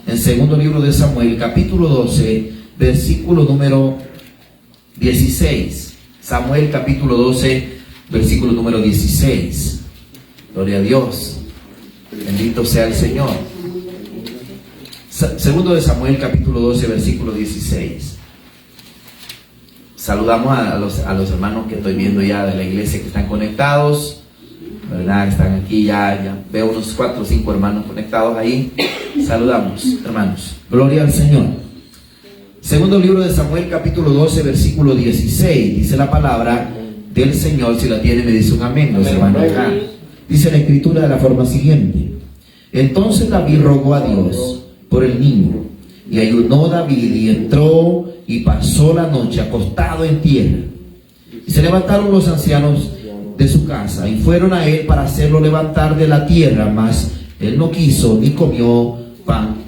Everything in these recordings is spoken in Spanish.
En segundo libro de Samuel, capítulo 12, versículo número 16. Samuel, capítulo 12, versículo número 16. Gloria a Dios. Bendito sea el Señor. Segundo de Samuel, capítulo 12, versículo 16. Saludamos a los hermanos que estoy viendo ya de la iglesia que están conectados, ¿verdad? Están aquí ya veo unos 4 o 5 hermanos conectados ahí. Saludamos, hermanos. Gloria al Señor. Segundo libro de Samuel, capítulo 12, versículo 16. Dice la palabra del Señor. Si la tiene, me dice un amén, los hermanos acá. Dice la escritura de la forma siguiente: entonces David rogó a Dios por el niño, y ayunó David, y entró y pasó la noche acostado en tierra. Y se levantaron los ancianos de su casa, y fueron a él para hacerlo levantar de la tierra, mas él no quiso, ni comió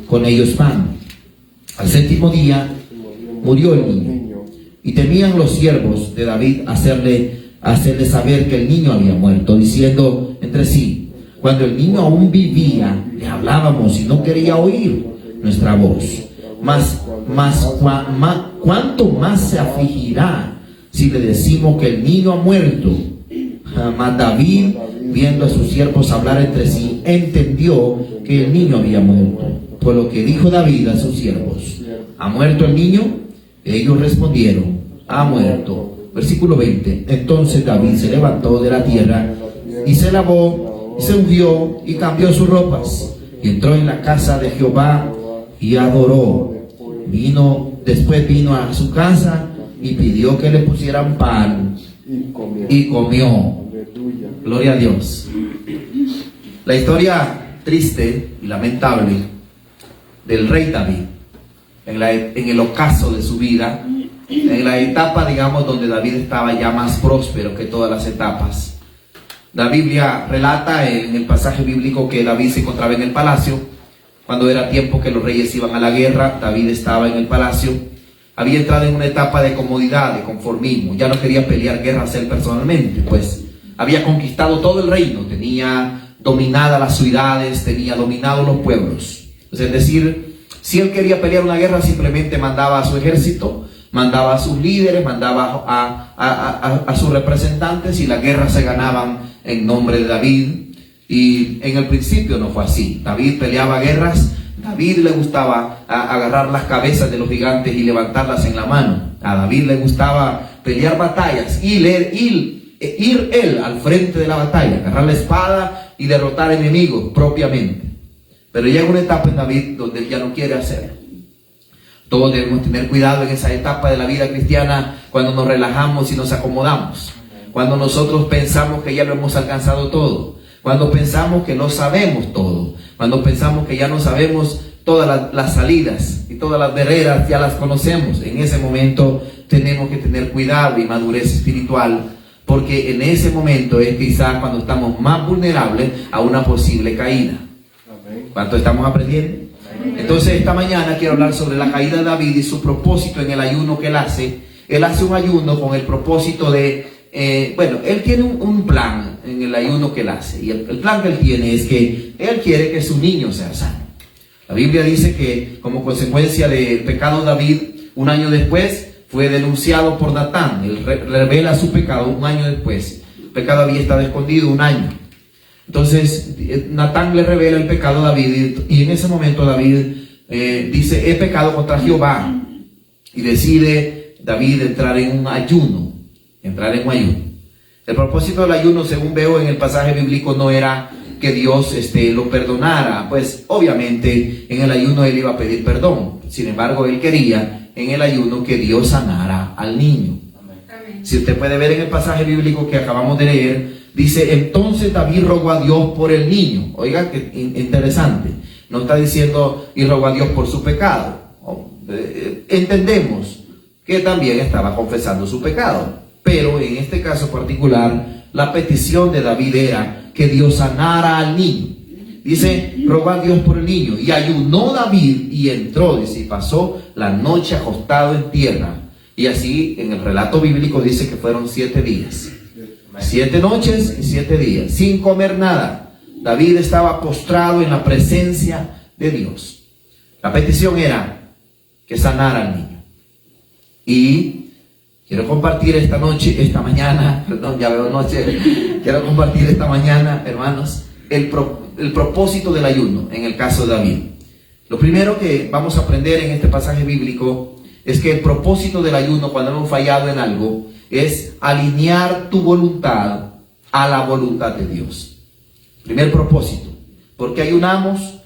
con ellos pan. Al séptimo día murió el niño, y temían los siervos de David hacerle saber que el niño había muerto, diciendo entre sí: cuando el niño aún vivía, le hablábamos y no quería oír nuestra voz. ¿Cuánto más se afligirá si le decimos que el niño ha muerto? Mas David, viendo a sus siervos hablar entre sí, entendió que el niño había muerto. Por lo que dijo David a sus siervos: ¿ha muerto el niño? Ellos respondieron: ha muerto. Versículo 20. Entonces David se levantó de la tierra y se lavó, y se ungió y cambió sus ropas, y entró en la casa de Jehová y adoró. Después vino a su casa y pidió que le pusieran pan y comió. Gloria a Dios. La historia triste y lamentable del rey David en el ocaso de su vida, en la etapa, digamos, donde David estaba ya más próspero que todas las etapas. La Biblia relata en el pasaje bíblico que David se encontraba en el palacio. Cuando era tiempo que los reyes iban a la guerra, David estaba en el palacio. Había entrado en una etapa de comodidad, de conformismo. Ya no quería pelear guerras él personalmente, pues había conquistado todo el reino. Tenía dominadas las ciudades, tenía dominados los pueblos. Es decir, si él quería pelear una guerra, simplemente mandaba a su ejército, mandaba a sus líderes, mandaba a sus representantes, y las guerras se ganaban en nombre de David. Y en el principio no fue así. David peleaba guerras. David le gustaba agarrar las cabezas de los gigantes y levantarlas en la mano. A David le gustaba pelear batallas y ir él al frente de la batalla, agarrar la espada y derrotar enemigos propiamente. Pero llega una etapa en David donde él ya no quiere hacerlo. Todos debemos tener cuidado en esa etapa de la vida cristiana, cuando nos relajamos y nos acomodamos, cuando nosotros pensamos que ya lo hemos alcanzado todo, cuando pensamos que no sabemos todo, cuando pensamos que ya no sabemos todas las salidas y todas las veredas ya las conocemos. En ese momento tenemos que tener cuidado y madurez espiritual, porque en ese momento es quizás cuando estamos más vulnerables a una posible caída. ¿Cuánto estamos aprendiendo? Entonces esta mañana quiero hablar sobre la caída de David y su propósito en el ayuno que él hace. Él hace un ayuno con el propósito de él tiene un plan en el ayuno que él hace, y el plan que él tiene es que él quiere que su niño sea sano. La Biblia dice que como consecuencia del pecado de David, un año después fue denunciado por Natán. Él revela su pecado un año después. El pecado había estado escondido un año. Entonces Natán le revela el pecado a David, y en ese momento David dice: he pecado contra Jehová, y decide David entrar en un ayuno. El propósito del ayuno, según veo en el pasaje bíblico, no era que Dios lo perdonara, pues obviamente en el ayuno él iba a pedir perdón. Sin embargo, él quería en el ayuno que Dios sanara al niño. Amén. Si usted puede ver en el pasaje bíblico que acabamos de leer, dice: entonces David rogó a Dios por el niño. Oiga, qué interesante. No está diciendo y rogó a Dios por su pecado. Entendemos que también estaba confesando su pecado. Pero en este caso particular, la petición de David era que Dios sanara al niño. Dice: rogó a Dios por el niño. Y ayunó David y entró, dice, y pasó la noche acostado en tierra. Y así en el relato bíblico dice que fueron 7 días. 7 noches y 7 días, sin comer nada. David estaba postrado en la presencia de Dios. La petición era que sanara al niño. Y quiero compartir esta mañana, quiero compartir esta mañana, hermanos, el propósito del ayuno en el caso de David. Lo primero que vamos a aprender en este pasaje bíblico es que el propósito del ayuno, cuando hemos fallado en algo, es alinear tu voluntad a la voluntad de Dios. Primer propósito. Porque ayunamos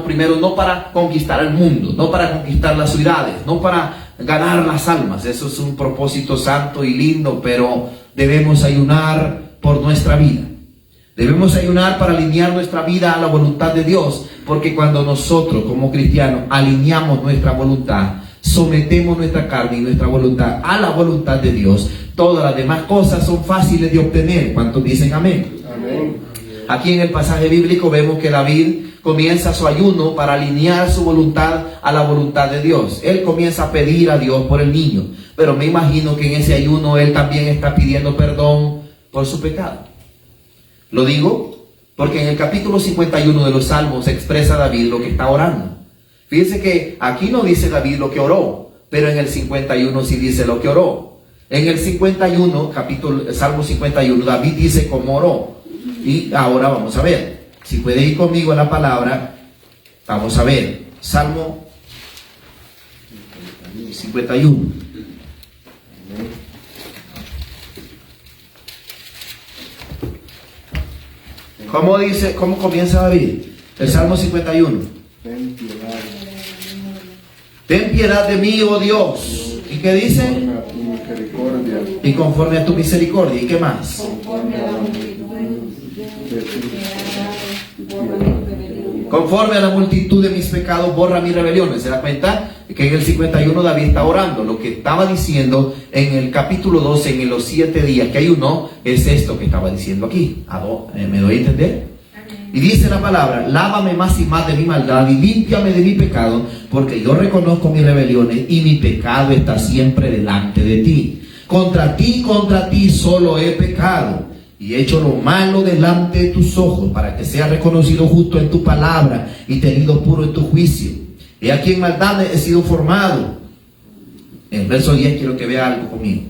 primero no para conquistar el mundo, no para conquistar las ciudades, no para ganar las almas. Eso es un propósito santo y lindo, pero debemos ayunar por nuestra vida. Debemos ayunar para alinear nuestra vida a la voluntad de Dios, porque cuando nosotros como cristianos alineamos nuestra voluntad, sometemos nuestra carne y nuestra voluntad a la voluntad de Dios, todas las demás cosas son fáciles de obtener. ¿Cuántos dicen amén? Amén. Aquí en el pasaje bíblico vemos que David comienza su ayuno para alinear su voluntad a la voluntad de Dios. Él comienza a pedir a Dios por el niño, pero me imagino que en ese ayuno él también está pidiendo perdón por su pecado. Lo digo porque en el capítulo 51 de los Salmos expresa David lo que está orando. Fíjense que aquí no dice David lo que oró, pero en el 51 sí dice lo que oró. En el 51, Salmo 51, David dice cómo oró. Y ahora vamos a ver. Si puede ir conmigo a la palabra, vamos a ver. Salmo 51. ¿Cómo dice, cómo comienza David? El Salmo 51. Ten piedad de mí, oh Dios. ¿Y qué dice? Y conforme a tu misericordia. ¿Y qué más? Conforme a la multitud de mis pecados, borra mis rebeliones. ¿Se da cuenta? Que en el 51 David está orando. Lo que estaba diciendo en el capítulo 12, en los 7 días que ayunó, es esto que estaba diciendo aquí. ¿Me doy a entender? Y dice la palabra: lávame más y más de mi maldad y límpiame de mi pecado, porque yo reconozco mis rebeliones y mi pecado está siempre delante de ti. Contra ti solo he pecado y he hecho lo malo delante de tus ojos, para que sea reconocido justo en tu palabra y tenido puro en tu juicio. He aquí en maldad he sido formado. En el verso 10 quiero que vea algo conmigo.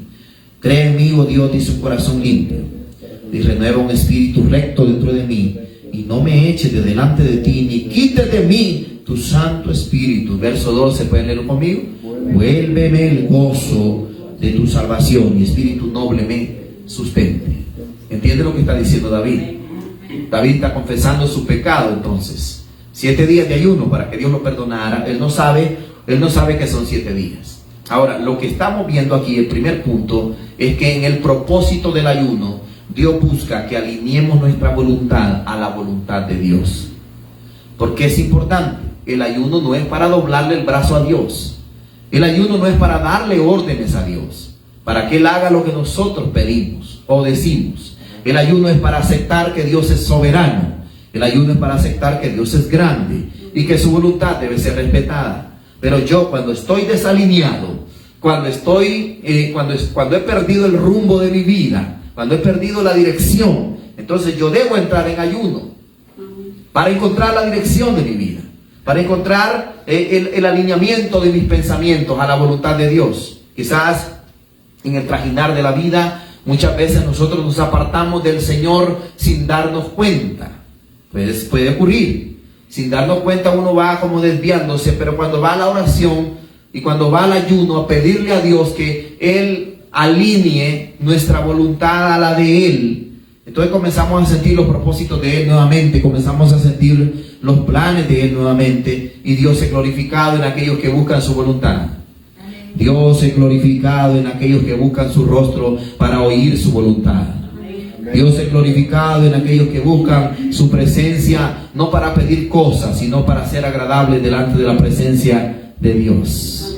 Cree en mí, oh Dios, dice un corazón limpio, y renueva un espíritu recto dentro de mí. Y no me eches de delante de ti, ni quites de mí tu santo espíritu. Verso 12, ¿pueden leerlo conmigo? Vuélveme el gozo de tu salvación, y espíritu noble me sustente. ¿Entiende lo que está diciendo David? David está confesando su pecado. Entonces 7 días de ayuno para que Dios lo perdonara. Él no sabe que son 7 días. Ahora, lo que estamos viendo aquí, el primer punto, es que en el propósito del ayuno, Dios busca que alineemos nuestra voluntad a la voluntad de Dios. Porque es importante. El ayuno no es para doblarle el brazo a Dios. El ayuno no es para darle órdenes a Dios, para que Él haga lo que nosotros pedimos o decimos. El ayuno es para aceptar que Dios es soberano. El ayuno es para aceptar que Dios es grande y que su voluntad debe ser respetada. Pero yo, cuando estoy desalineado, cuando he perdido el rumbo de mi vida, cuando he perdido la dirección, entonces yo debo entrar en ayuno para encontrar la dirección de mi vida, para encontrar el alineamiento de mis pensamientos a la voluntad de Dios. Quizás en el trajinar de la vida, muchas veces nosotros nos apartamos del Señor sin darnos cuenta. Pues puede ocurrir. Sin darnos cuenta uno va como desviándose, pero cuando va a la oración y cuando va al ayuno a pedirle a Dios que Él alinee nuestra voluntad a la de Él, entonces comenzamos a sentir los propósitos de Él nuevamente, comenzamos a sentir los planes de Él nuevamente, y Dios es glorificado en aquellos que buscan su voluntad. Dios es glorificado en aquellos que buscan su rostro para oír su voluntad. Dios es glorificado en aquellos que buscan su presencia, no para pedir cosas, sino para ser agradables delante de la presencia de Dios.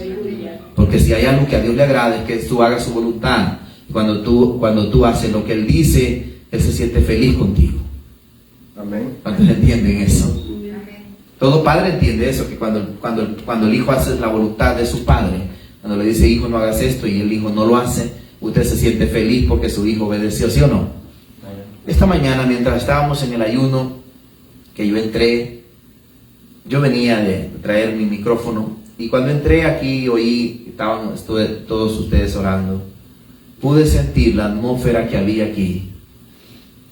Porque si hay algo que a Dios le agrada es que tú hagas su voluntad. Cuando tú haces lo que Él dice, Él se siente feliz contigo. Amén. ¿Cuántos entienden eso? Todo padre entiende eso, que cuando el hijo hace la voluntad de su padre, cuando le dice: hijo, no hagas esto, y el hijo no lo hace, usted se siente feliz porque su hijo obedeció, ¿sí o no? Esta mañana, mientras estábamos en el ayuno, que yo entré, yo venía de traer mi micrófono, y cuando entré aquí, estuve todos ustedes orando, pude sentir la atmósfera que había aquí.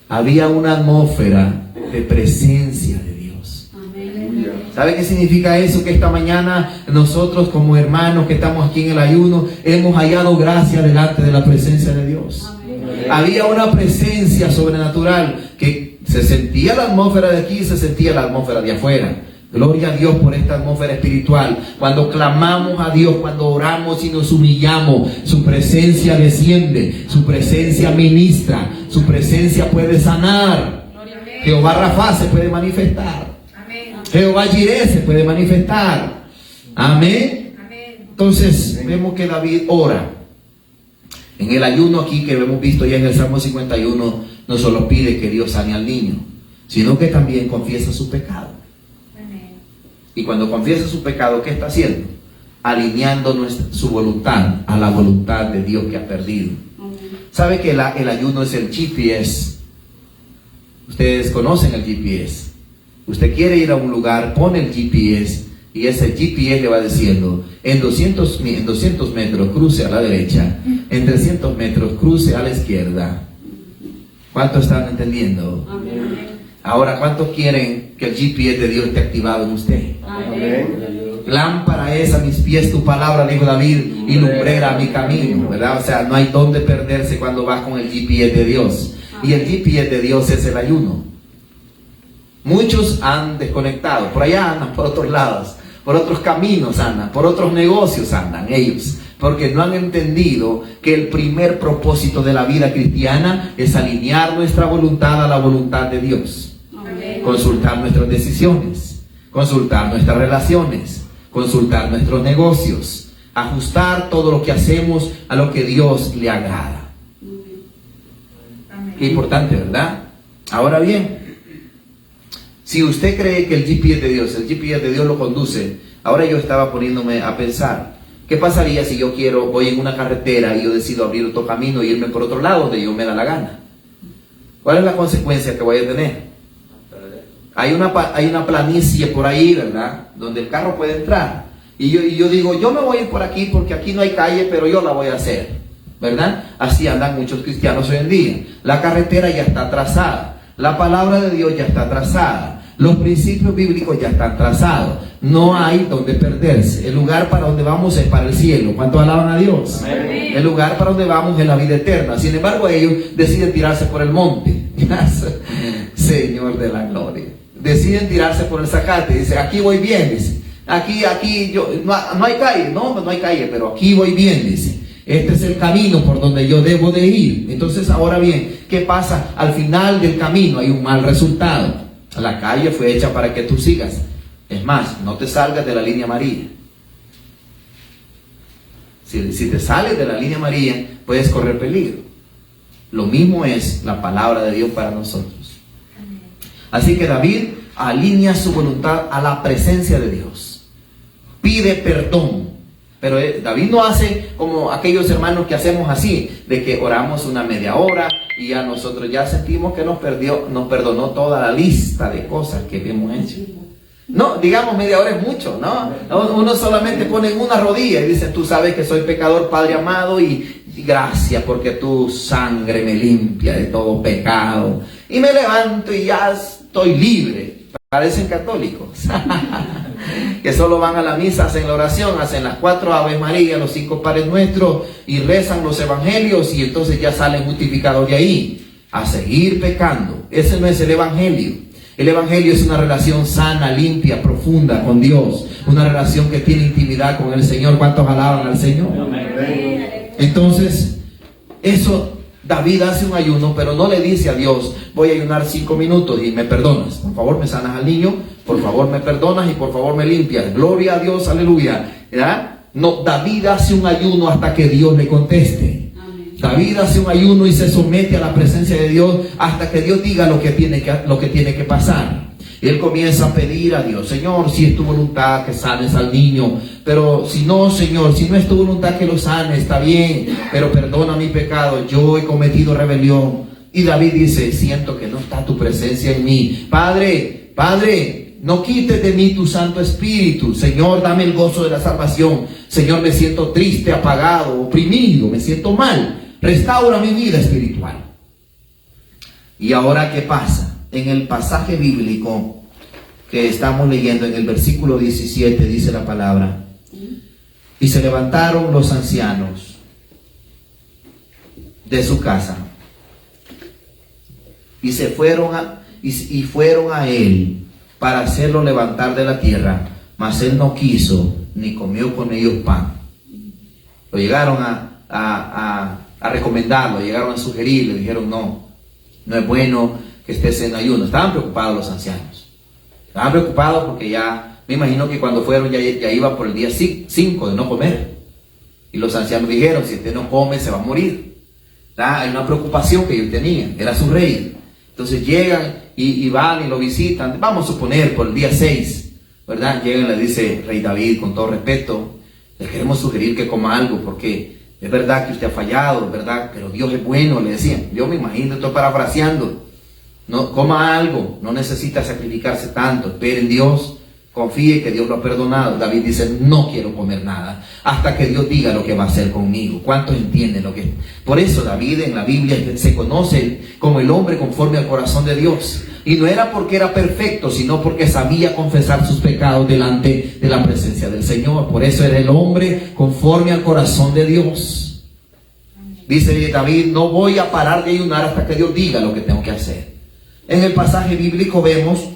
Había una atmósfera de presencia de Dios. ¿Sabe qué significa eso? Que esta mañana nosotros como hermanos que estamos aquí en el ayuno, hemos hallado gracia delante de la presencia de Dios. Había una presencia sobrenatural que se sentía la atmósfera de aquí y se sentía la atmósfera de afuera. Gloria a Dios por esta atmósfera espiritual. Cuando clamamos a Dios, cuando oramos y nos humillamos, su presencia desciende, su presencia ministra, su presencia puede sanar. Jehová Rafa se puede manifestar. Jehová Jireh se puede manifestar. Amén. Entonces vemos que David ora. En el ayuno aquí que hemos visto ya en el Salmo 51, no solo pide que Dios sane al niño, sino que también confiesa su pecado. Y cuando confiesa su pecado, ¿qué está haciendo? Alineando su voluntad a la voluntad de Dios que ha perdido. ¿Sabe que el ayuno es el GPS? Ustedes conocen el GPS. Usted quiere ir a un lugar, pone el GPS y ese GPS le va diciendo, en 200 metros cruce a la derecha, en 300 metros cruce a la izquierda. ¿Cuántos están entendiendo? Ahora, ¿cuántos quieren que el GPS de Dios esté activado en usted? Lámpara es a mis pies tu palabra, dijo David, y lumbrera mi camino, ¿verdad? O sea, no hay dónde perderse cuando vas con el GPS de Dios. Y el GPS de Dios es el ayuno. Muchos han desconectado, por allá andan, por otros lados, por otros caminos andan, por otros negocios andan ellos, porque no han entendido que el primer propósito de la vida cristiana es alinear nuestra voluntad a la voluntad de Dios. Consultar nuestras decisiones, consultar nuestras relaciones, consultar nuestros negocios, ajustar todo lo que hacemos a lo que Dios le agrada. Qué importante, ¿verdad? Ahora bien, si usted cree que el GPS de Dios lo conduce, ahora yo estaba poniéndome a pensar, ¿qué pasaría si yo voy en una carretera y yo decido abrir otro camino e irme por otro lado donde yo me da la gana? ¿Cuál es la consecuencia que voy a tener? Hay una planicie por ahí, ¿verdad? Donde el carro puede entrar. Y yo digo, yo me voy a ir por aquí porque aquí no hay calle, pero yo la voy a hacer, ¿verdad? Así andan muchos cristianos hoy en día. La carretera ya está trazada. La palabra de Dios ya está trazada. Los principios bíblicos ya están trazados. No hay donde perderse. El lugar para donde vamos es para el cielo. ¿Cuántos alaban a Dios? Amén. El lugar para donde vamos es la vida eterna. Sin embargo, ellos deciden tirarse por el monte. Señor de la gloria. Deciden tirarse por el zacate. Dice, aquí voy bien. Dice, aquí, no hay calle. No hay calle, pero aquí voy bien. Dice, este es el camino por donde yo debo de ir. Entonces, ahora bien, ¿qué pasa? Al final del camino hay un mal resultado. La calle fue hecha para que tú sigas. Es más, no te salgas de la línea amarilla. Si te sales de la línea amarilla, puedes correr peligro. Lo mismo es la palabra de Dios para nosotros. Así que David alinea su voluntad a la presencia de Dios. Pide perdón. Pero David no hace como aquellos hermanos que hacemos así, de que oramos una media hora y ya nosotros ya sentimos que nos perdonó toda la lista de cosas que hemos hecho. No, digamos media hora es mucho, ¿no? Uno solamente pone en una rodilla y dice, tú sabes que soy pecador, Padre amado, y gracias porque tu sangre me limpia de todo pecado. Y me levanto y ya estoy libre. Parecen católicos. Que solo van a la misa, hacen la oración, hacen las 4 Aves María, los 5 Padres Nuestros y rezan los evangelios y entonces ya salen justificados de ahí a seguir pecando. Ese no es el evangelio. El evangelio es una relación sana, limpia, profunda con Dios, una relación que tiene intimidad con el Señor. ¿Cuántos alaban al Señor? Entonces, eso, David hace un ayuno, pero no le dice a Dios, voy a ayunar 5 minutos y me perdonas. Por favor, me sanas al niño, por favor, me perdonas y por favor, me limpias. Gloria a Dios, aleluya. ¿Ya? No, David hace un ayuno hasta que Dios le conteste. Amén. David hace un ayuno y se somete a la presencia de Dios hasta que Dios diga lo que tiene que pasar. Y él comienza a pedir a Dios, Señor, si es tu voluntad que sanes al niño, pero si no, Señor, si no es tu voluntad que lo sane, está bien, pero perdona mi pecado, yo he cometido rebelión, Y David dice, siento que no está tu presencia en mí. Padre, no quites de mí tu Santo Espíritu. Señor, dame el gozo de la salvación. Señor, me siento triste, apagado, oprimido, me siento mal. Restaura mi vida espiritual. Y ahora, ¿qué pasa? En el pasaje bíblico que estamos leyendo, en el versículo 17, dice la palabra: y se levantaron los ancianos de su casa y se fueron a él para hacerlo levantar de la tierra, mas él no quiso ni comió con ellos pan. Lo llegaron a recomendarlo, llegaron a sugerir, le dijeron no es bueno que estés en ayuno. Estaban preocupados los ancianos, estaban preocupados porque ya, me imagino que cuando fueron ya iba por el día 5 de no comer, y los ancianos dijeron, si usted no come se va a morir. Hay una preocupación que ellos tenían, era su rey. Entonces llegan y van y lo visitan, vamos a suponer por el día 6, ¿verdad? Llegan y le dice rey David, con todo respeto, le queremos sugerir que coma algo, porque es verdad que usted ha fallado, ¿verdad? Pero Dios es bueno, le decían. Yo me imagino, estoy parafraseando. No, coma algo, no necesita sacrificarse tanto, espere en Dios, confíe que Dios lo ha perdonado. David dice, no quiero comer nada hasta que Dios diga lo que va a hacer conmigo. ¿Cuántos entienden lo que es? Por eso David en la Biblia se conoce como el hombre conforme al corazón de Dios. Y no era porque era perfecto, sino porque sabía confesar sus pecados delante de la presencia del Señor. Por eso era el hombre conforme al corazón de Dios. Dice David, no voy a parar de ayunar hasta que Dios diga lo que tengo que hacer. En el pasaje bíblico vemos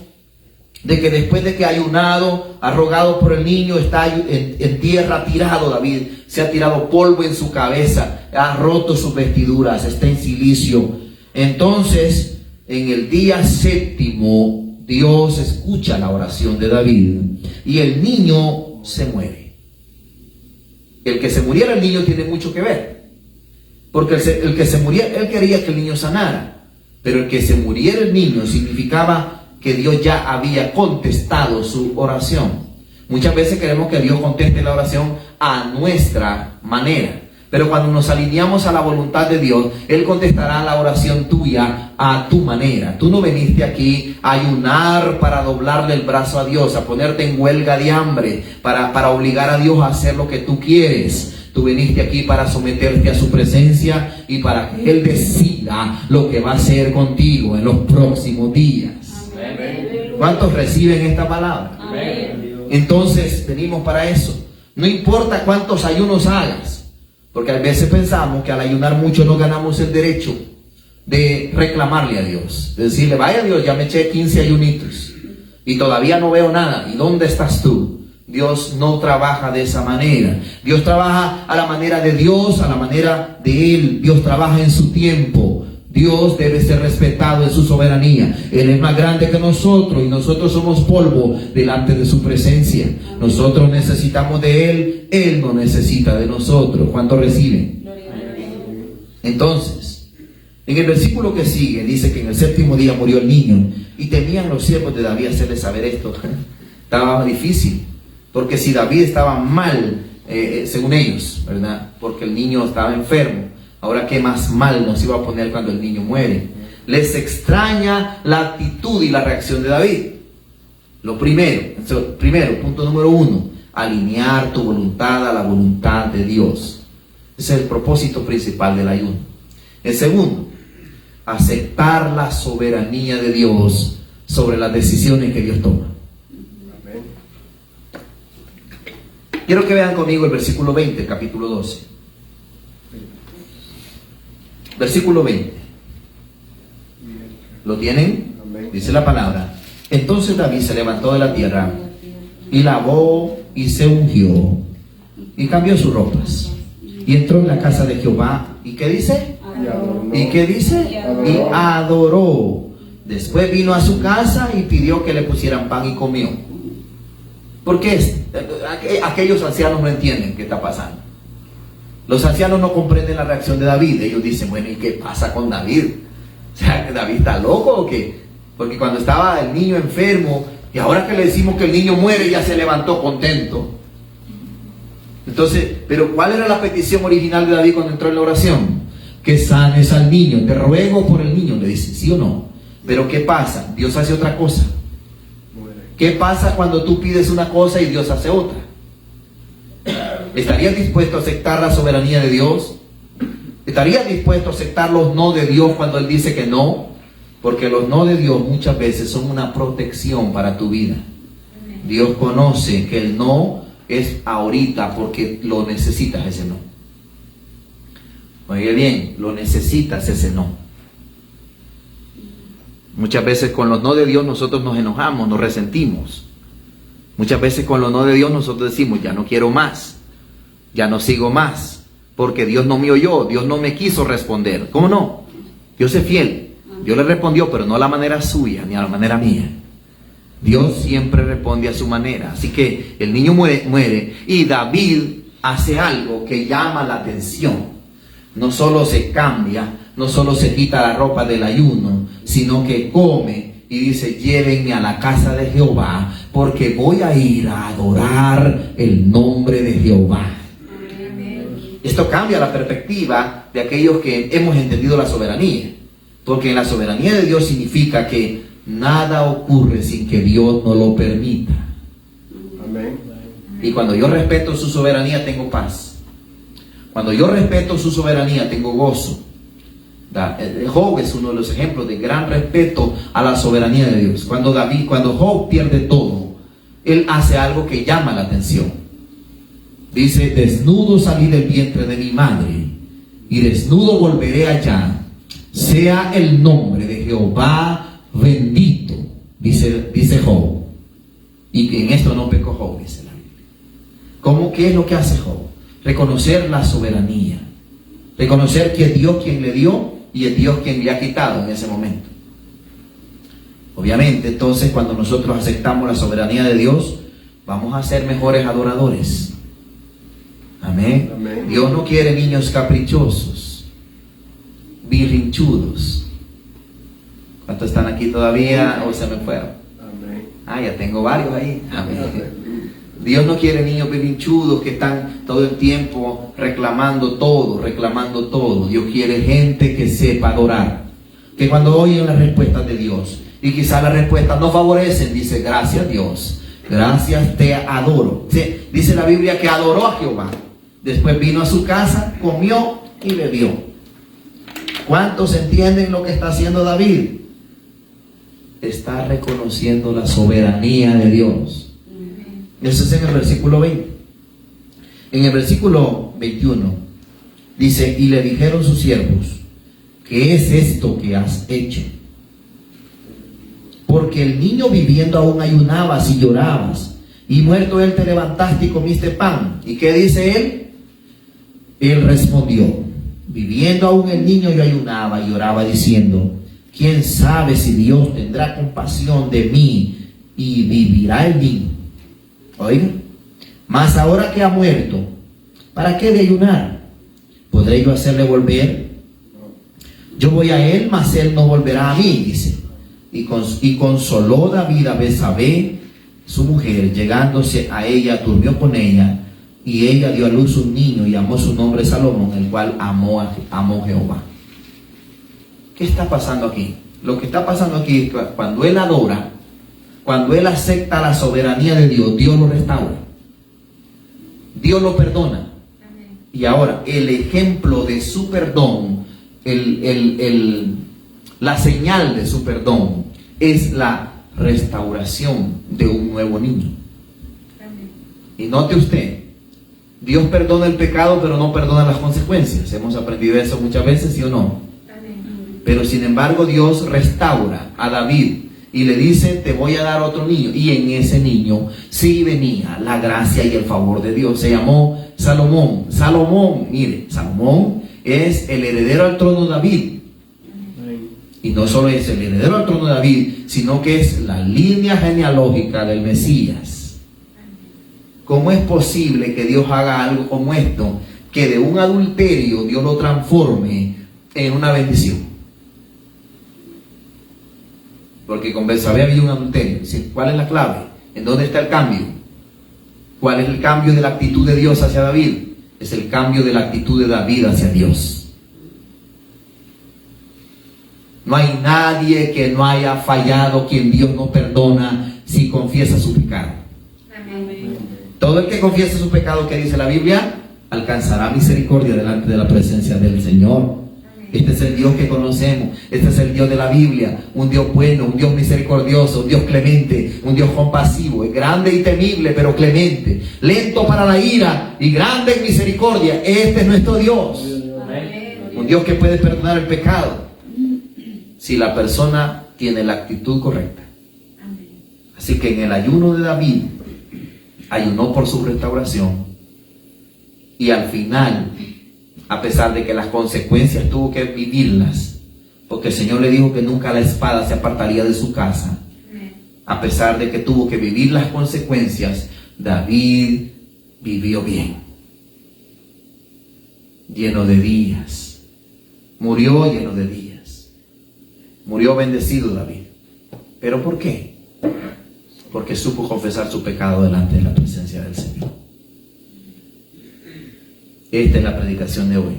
de que después de que ha ayunado, ha rogado por el niño, está en tierra tirado. David se ha tirado polvo en su cabeza, ha roto sus vestiduras, está en cilicio. Entonces, en el día 7, Dios escucha la oración de David y el niño se muere. El que se muriera el niño tiene mucho que ver, porque el que se muriera, él quería que el niño sanara, pero el que se muriera el niño significaba que Dios ya había contestado su oración. Muchas veces queremos que Dios conteste la oración a nuestra manera, pero cuando nos alineamos a la voluntad de Dios, Él contestará la oración tuya a tu manera. Tú no viniste aquí a ayunar para doblarle el brazo a Dios, a ponerte en huelga de hambre, para obligar a Dios a hacer lo que tú quieres. Tú viniste aquí para someterte a su presencia y para que Él decida lo que va a hacer contigo en los próximos días. ¿Cuántos reciben esta palabra? Amén. Entonces venimos para eso. No importa cuántos ayunos hagas, porque a veces pensamos que al ayunar mucho no ganamos el derecho de reclamarle a Dios, de decirle, vaya Dios, ya me eché 15 ayunitos y todavía no veo nada, ¿y dónde estás tú? Dios no trabaja de esa manera. Dios trabaja a la manera de Dios, a la manera de Él. Dios trabaja en su tiempo. Dios debe ser respetado en su soberanía. Él es más grande que nosotros y nosotros somos polvo delante de su presencia. Nosotros necesitamos de Él, Él no necesita de nosotros. ¿Cuántos reciben? Entonces, en el versículo que sigue dice que en el 7º día murió el niño y temían los siervos de David hacerle saber esto. Estaba difícil, porque si David estaba mal, según ellos, ¿verdad? Porque el niño estaba enfermo. Ahora, ¿qué más mal nos iba a poner cuando el niño muere? Les extraña la actitud y la reacción de David. Lo primero, punto número 1, alinear tu voluntad a la voluntad de Dios. Ese es el propósito principal del ayuno. El segundo, aceptar la soberanía de Dios sobre las decisiones que Dios toma. Quiero que vean conmigo el versículo 20, capítulo 12. Versículo 20. ¿Lo tienen? Dice la palabra. Entonces David se levantó de la tierra y lavó y se ungió y cambió sus ropas y entró en la casa de Jehová. ¿Y qué dice? ¿Y qué dice? Y adoró. Después vino a su casa y pidió que le pusieran pan y comió. ¿Por qué? Aquellos ancianos no entienden qué está pasando. Los ancianos no comprenden la reacción de David. Ellos dicen, bueno, ¿y qué pasa con David? O sea, ¿David está loco o qué? Porque cuando estaba el niño enfermo y ahora que le decimos que el niño muere, ya se levantó contento. Entonces, pero ¿cuál era la petición original de David cuando entró en la oración? que sanes al niño. Te ruego por el niño, le dice, ¿sí o no? Pero ¿qué pasa? Dios hace otra cosa. ¿Qué pasa cuando tú pides una cosa y Dios hace otra? ¿Estarías dispuesto a aceptar la soberanía de Dios? ¿Estarías dispuesto a aceptar los no de Dios cuando Él dice que no? Porque los no de Dios muchas veces son una protección para tu vida. Dios conoce que el no es ahorita porque lo necesitas ese no. Oye bien, lo necesitas ese no. Muchas veces con los no de Dios nosotros nos enojamos, nos resentimos. Muchas veces con los no de Dios nosotros decimos, ya no quiero más, ya no sigo más, porque Dios no me oyó, Dios no me quiso responder. ¿Cómo no? Dios es fiel. Dios le respondió, pero no a la manera suya, ni a la manera mía. Dios siempre responde a su manera. Así que el niño muere y David hace algo que llama la atención. No solo se cambia, no solo se quita la ropa del ayuno, sino que come y dice, llévenme a la casa de Jehová, porque voy a ir a adorar el nombre de Jehová. Esto cambia la perspectiva de aquellos que hemos entendido la soberanía, porque la soberanía de Dios significa que nada ocurre sin que Dios no lo permita. Amén. Y cuando yo respeto su soberanía, tengo paz. Cuando yo respeto su soberanía, tengo gozo. Job es uno de los ejemplos de gran respeto a la soberanía de Dios. Cuando Job pierde todo, él hace algo que llama la atención. Dice, desnudo salí del vientre de mi madre, y desnudo volveré allá. Sea el nombre de Jehová bendito, dice Job. Y que en esto no pecó Job, dice la Biblia. ¿Qué es lo que hace Job? Reconocer la soberanía. Reconocer que es Dios quien le dio y es Dios quien le ha quitado en ese momento. Obviamente, entonces, cuando nosotros aceptamos la soberanía de Dios, vamos a ser mejores adoradores. Amén. Amén. Dios no quiere niños caprichosos, birrinchudos. ¿Cuántos están aquí todavía o se me fueron? Amén. Ya tengo varios ahí. Amén. Dios no quiere niños berrinchudos que están todo el tiempo reclamando todo. Dios quiere gente que sepa adorar, que cuando oyen las respuestas de Dios y quizás las respuestas no favorecen, dice, gracias Dios, gracias, te adoro. Sí, dice la Biblia que adoró a Jehová. Después vino a su casa, comió y bebió. ¿Cuántos entienden lo que está haciendo David? Está reconociendo la soberanía de Dios. Eso es en el versículo 20. En el versículo 21 dice, y le dijeron sus siervos, ¿qué es esto que has hecho? Porque el niño viviendo aún ayunabas y llorabas, y muerto él te levantaste y comiste pan. ¿Y qué dice él? Él respondió, viviendo aún el niño yo ayunaba y lloraba diciendo, ¿quién sabe si Dios tendrá compasión de mí y vivirá el niño? Oiga, mas ahora que ha muerto, ¿para qué de ayunar? ¿Podré yo hacerle volver? Yo voy a él, mas él no volverá a mí, dice. Y consoló David a Betsabé, su mujer, llegándose a ella, durmió con ella, y ella dio a luz un niño y llamó su nombre Salomón, el cual amó Jehová. ¿Qué está pasando aquí? Lo que está pasando aquí es que cuando él adora, cuando él acepta la soberanía de Dios, Dios lo restaura. Dios lo perdona. Y ahora, el ejemplo de su perdón, la señal de su perdón, es la restauración de un nuevo niño. Y note usted, Dios perdona el pecado, pero no perdona las consecuencias. Hemos aprendido eso muchas veces, ¿sí o no? Pero sin embargo, Dios restaura a David y le dice, te voy a dar otro niño. Y en ese niño sí venía la gracia y el favor de Dios. Se llamó Salomón. Salomón, mire, Salomón es el heredero al trono de David. Y no solo es el heredero al trono de David, sino que es la línea genealógica del Mesías. ¿Cómo es posible que Dios haga algo como esto? Que de un adulterio Dios lo transforme en una bendición. Porque con Betsabé había un adulterio. ¿Cuál es la clave? ¿En dónde está el cambio? ¿Cuál es el cambio de la actitud de Dios hacia David? Es el cambio de la actitud de David hacia Dios. No hay nadie que no haya fallado, quien Dios no perdona si confiesa su pecado. Todo el que confiesa su pecado, que dice la Biblia, alcanzará misericordia delante de la presencia del Señor. Este es el Dios que conocemos. Este es el Dios de la Biblia. Un Dios bueno, un Dios misericordioso, un Dios clemente, un Dios compasivo. Es grande y temible, pero clemente. Lento para la ira y grande en misericordia. Este es nuestro Dios. Un Dios que puede perdonar el pecado si la persona tiene la actitud correcta. Así que en el ayuno de David, ayunó por su restauración, y al final, a pesar de que las consecuencias tuvo que vivirlas, porque el Señor le dijo que nunca la espada se apartaría de su casa, a pesar de que tuvo que vivir las consecuencias, David vivió bien, lleno de días, murió lleno de días, murió bendecido David. ¿Pero por qué? Porque supo confesar su pecado delante de la presencia del Señor. Esta es la predicación de hoy.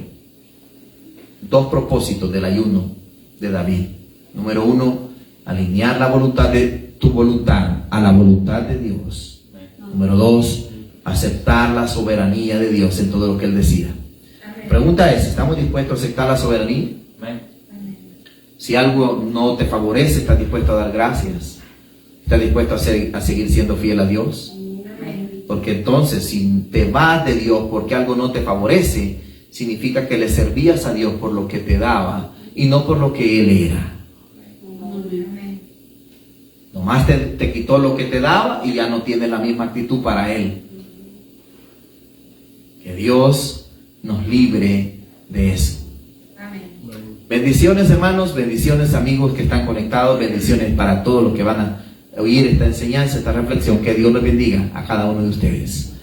Dos propósitos del ayuno de David. Número uno, alinear la voluntad de tu voluntad a la voluntad de Dios. Número dos, aceptar la soberanía de Dios en todo lo que Él decida. La pregunta es, ¿estamos dispuestos a aceptar la soberanía? Si algo no te favorece, ¿estás dispuesto a dar gracias? ¿Estás dispuesto a seguir siendo fiel a Dios? Porque entonces, si te vas de Dios porque algo no te favorece, significa que le servías a Dios por lo que te daba y no por lo que Él era. Nomás te quitó lo que te daba y ya no tienes la misma actitud para Él. Que Dios nos libre de eso. Bendiciones, hermanos, bendiciones, amigos que están conectados, bendiciones para todos los que van a oír esta enseñanza, esta reflexión. Que Dios les bendiga a cada uno de ustedes.